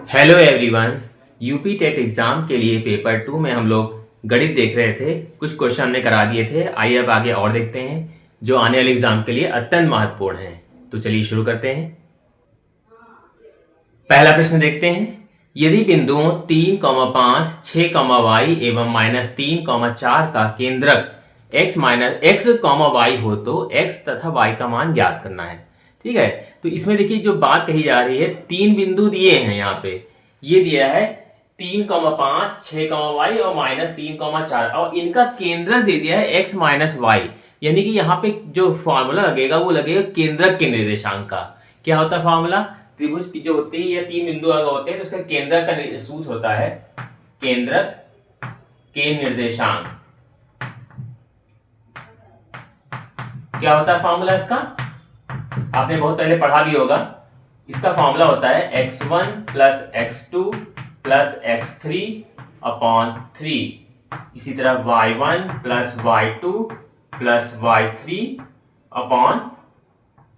Hello everyone. UP TET exam के लिए paper 2 में हम लोग गणित देख रहे थे। कुछ क्वेश्चन हमने करा दिए थे। आइए अब आगे और देखते हैं जो आने वाले एग्जाम के लिए अत्यंत महत्वपूर्ण है। तो चलिए शुरू करते हैं। पहला प्रश्न देखते हैं। यदि बिंदुओं 3, 5, 6, y एवं -3, 4 का केंद्रक x y हो तो x तथा y का मान ज्ञात करना है। ठीक है, तो इसमें देखिए जो बात कही जा रही है, तीन बिंदु दिए हैं यहाँ पे। ये दिया है 3, 5, 6, y और -3, 4 और इनका केंद्रक दे दिया है x y। यानी कि यहाँ पे जो फॉर्मूला लगेगा वो लगेगा केंद्रक के निर्देशांक का। क्या होता है फॉर्मूला? त्रिभुज की जो होती है या तीन बिंदु अगर होते हैं तो उसका केंद्रक का सूत्र होता है केंद्रक के निर्देशांक। क्या होता है फॉर्मूला इसका? आपने बहुत पहले पढ़ा भी होगा। इसका फॉर्मूला होता है x1 plus x2 plus x3 upon 3। इसी तरह y1 plus y2 plus y3 upon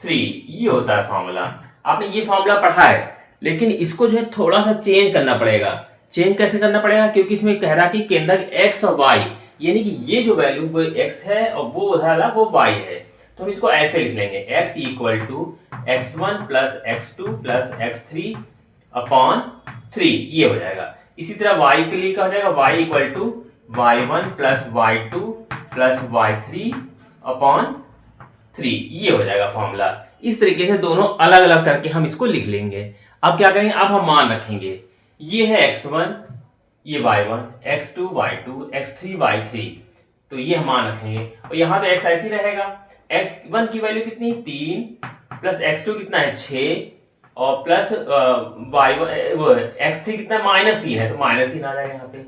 3। ये होता है फॉर्मूला। आपने ये फॉर्मूला पढ़ा है, लेकिन इसको जो है थोड़ा सा चेंज करना पड़ेगा। चेंज कैसे करना पड़ेगा? क्योंकि इसमें कह रहा कि केंद्रक x और y, यानी कि ये जो वैल्यू वो x है और वो उधर वो y है, तो हम इसको ऐसे लिख लेंगे x equal to x1 plus x2 plus x3 upon 3। ये हो जाएगा। इसी तरह y के लिए क्या हो जाएगा? y equal to y1 plus y2 plus y3 upon 3। ये हो जाएगा फॉर्मूला। इस तरीके से दोनों अलग अलग करके हम इसको लिख लेंगे। अब क्या करेंगे? अब हम मान रखेंगे। ये है x1, ये y1, x2 y2, x3 y3, तो ये हम मान रखेंगे। और यहां तो x ऐसे ही रहेगा। x1 की वैल्यू कितनी? 3 प्लस x2 कितना है? 6 और प्लस x3 कितना है? -3 है, तो -3 आ जाएगा यहाँ पे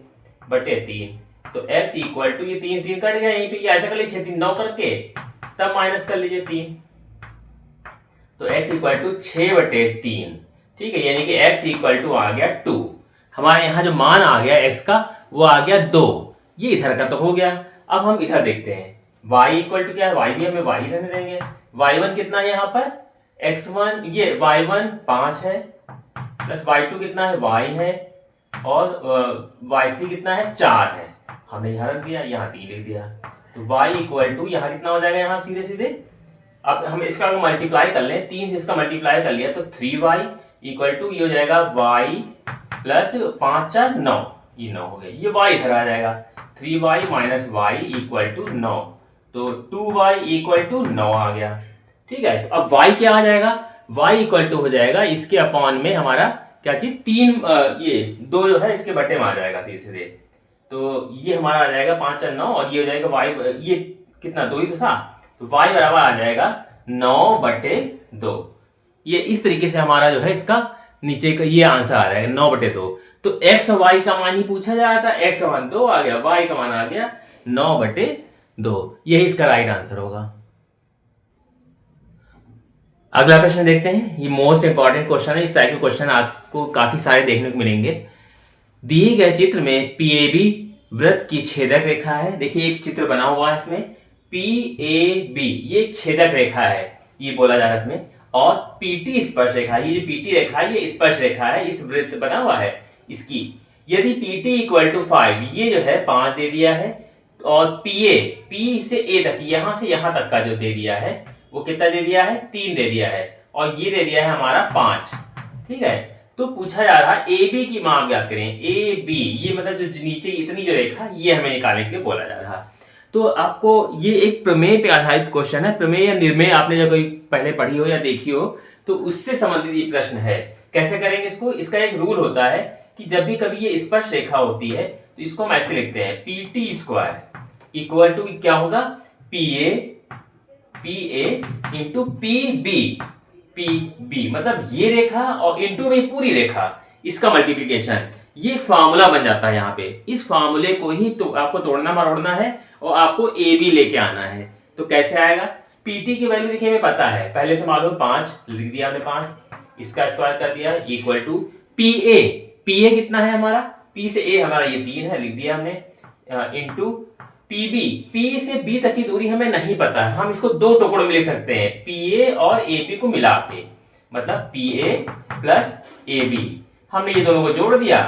बटे 3। तो x इक्वल टू ये 3 कट गया यहीं पे। ये ऐसा कर लीजिए 6 3 9 करके, तब माइनस कर लीजिए 3, तो x इक्वल टू 6 बटे 3। ठीक है, यानी कि x इक्वल टू आ गया 2। हमारे यहाँ जो मान आ गया x का वो आ गया 2। ये इधर का तो हो गया। अब हम इधर देखते हैं y इक्वल टू क्या है? y भी हमें y रहने देंगे। y1 कितना है यहाँ पर? x1 ये y1 5 है प्लस y2 कितना है? y है और y3 कितना है? 4 है। हमने यहाँ रख दिया, यहाँ 3 लिख दिया। तो y इक्वल टू यहाँ कितना हो जाएगा? यहाँ सीधे सीधे अब हम इसका मल्टीप्लाई कर लें, 3 से इसका मल्टीप्लाई कर लिया तो 3y इक्वल टू ये हो जाएगा y प्लस 5 4 9, ये 9 हो गया। ये y इधर आ जाएगा, 3y minus y equal to 9, तो 2y इक्वल टू 9 आ गया। ठीक है, तो अब y क्या आ जाएगा? y इक्वल टू हो जाएगा इसके अपॉन में हमारा क्या चीज 3, ये 2 जो है इसके बटे में आ जाएगा सीधे सीधे। तो ये हमारा आ जाएगा 5 4 9 और ये हो जाएगा y, ये कितना 2 ही तो था, तो y बराबर आ जाएगा 9 बटे 2। ये इस तरीके से हमारा जो है इसका नीचे का ये आंसर आ जाएगा 9 बटे 2। तो x और y का मान ही पूछा जा रहा था, x का मान 2 आ गया, y का मान आ गया 9 बटे 2। यही इसका राइट आंसर होगा। अगला प्रश्न देखते हैं। ये मोस्ट इंपॉर्टेंट क्वेश्चन है। इस टाइप के क्वेश्चन आपको काफी सारे देखने को मिलेंगे। दिए गए चित्र में PAB वृत्त की छेदक रेखा है। देखिए एक चित्र बना हुआ है इसमें, PAB ये छेदक रेखा है, ये बोला जा रहा है इसमें। और PT स्पर्श रेखा, ये जो PT रेखा है ये स्पर्श रेखा है, इस वृत्त बना हुआ है इसकी। यदि PT इक्वल टू 5, ये जो है 5 दे दिया है, और PA P से A तक, यहां से यहां तक का जो दे दिया है वो कितना दे दिया है? 3 दे दिया है, और ये दे दिया है हमारा 5। ठीक है, तो पूछा जा रहा है AB की मान ज्ञात करें। AB ये मतलब जो नीचे इतनी जो रेखा ये हमें निकालने के लिए बोला जा रहा है। तो आपको ये एक प्रमेय पे आधारित क्वेश्चन है। प्रमेय या निर्मेय आपने जब कोई पहले पढ़ी हो या देखी हो तो उससे संबंधित ये प्रश्न है। कैसे करेंगे इसको? इसका एक रूल होता है कि जब भी कभी ये स्पर्श रेखा होती है तो इसको हम ऐसे लिखते हैं, PT स्क्वायर इक्वल टू क्या होगा? PA इंटू PB, मतलब ये रेखा और इंटू में पूरी रेखा, इसका मल्टीप्लीकेशन, ये एक फार्मूला बन जाता है यहाँ पे। इस फार्मूले को ही तो आपको तोड़ना मरोड़ना है और आपको AB लेके आना है। तो कैसे आएगा? PT की वैल्यू देखिए हमें पता है, पहले से मालूम 5 लिख दिया हमने, 5 इसका स्क्वायर कर दिया इक्वल टू PA कितना है हमारा? P से A हमारा ये 3 है, लिख दिया हमने, इंटू PB, P से B तक की दूरी हमें नहीं पता है, हम इसको दो टुकड़ों में ले सकते हैं, PA और AB को मिला के, मतलब PA प्लस AB। हमने ये दोनों को जोड़ दिया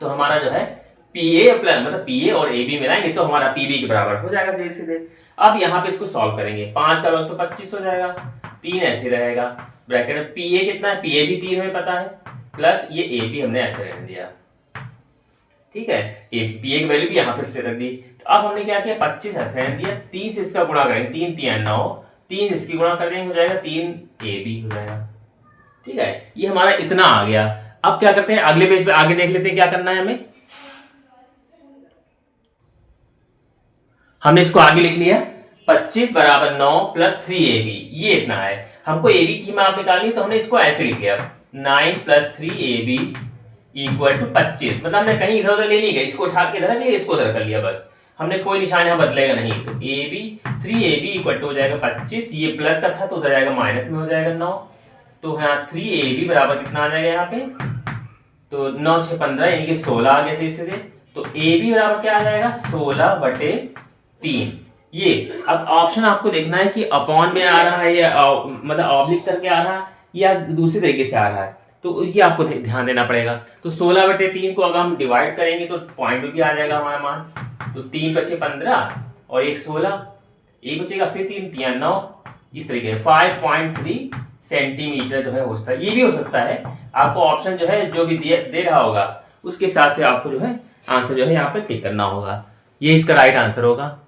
तो हमारा जो है PA प्लस मतलब PA और AB मिलाएंगे तो हमारा PB के बराबर हो जाएगा सीधे सीधे। अब यहाँ पे इसको सॉल्व करेंगे, 5 का वर्ग तो 25 हो जाएगा, 3 ऐसे रहेगा, ब्रैकेट में PA कितना है, PA भी 3 हमें पता है, प्लस ये AB हमने ऐसे रहने दिया, ठीक है। PA की वैल्यू भी यहाँ फिर से रख दी। तो अब हमने क्या किया, 25 ऐसे रहने दिया, 3 से इसका गुणा करेंगे, 3 3 9, 3 इसकी गुणा कर देंगे हो जाएगा 3 AB हो जाएगा, ठीक है। ये हमारा इतना आ गया। अब क्या करते हैं, अगले पेज पे आगे देख लेते हैं क्या करना है हमें। हमने इसको आगे लिख लिया, 25 बराबर 9 प्लस 3AB, ये इतना है। हमको AB की मान निकालनी तो हमने इसको ऐसे लिख लिया, 9 प्लस 3AB इक्वल टू 25, मतलब हमने कहीं इधर उधर ले ली गई, इसको उठा के इधर रख लिया, इसको उधर कर लिया, बस हमने कोई निशान यहाँ बदलेगा नहीं। तो AB 3AB इक्वल टू हो जाएगा 25, ये प्लस का था तो उधर जाएगा माइनस में हो जाएगा 9, तो यहाँ 3AB बराबर कितना आ जाएगा यहाँ पे, तो 9 6 15 यानी कि 16 आ गया सीधे। तो AB बराबर क्या आ जाएगा, 16/3। ये अब ऑप्शन आपको देखना है कि अपॉन में आ रहा है या मतलब ऑब्लिक करके आ रहा है या दूसरे तरीके से आ रहा है, तो ये आपको ध्यान देना पड़ेगा। तो 16/3 को अगर हम डिवाइड करेंगे तो पॉइंट में भी आ जाएगा हमारा मान, तो 3 बचे 15 और 1 16, एक बचेगा फिर 3 3 9, इस तरीके 5.3 सेंटीमीटर जो है हो सकता है। ये भी हो सकता है, आपको ऑप्शन जो है जो भी दे रहा होगा उसके हिसाब से आपको जो है आंसर जो है यहाँ पे टिक करना होगा। ये इसका राइट आंसर होगा।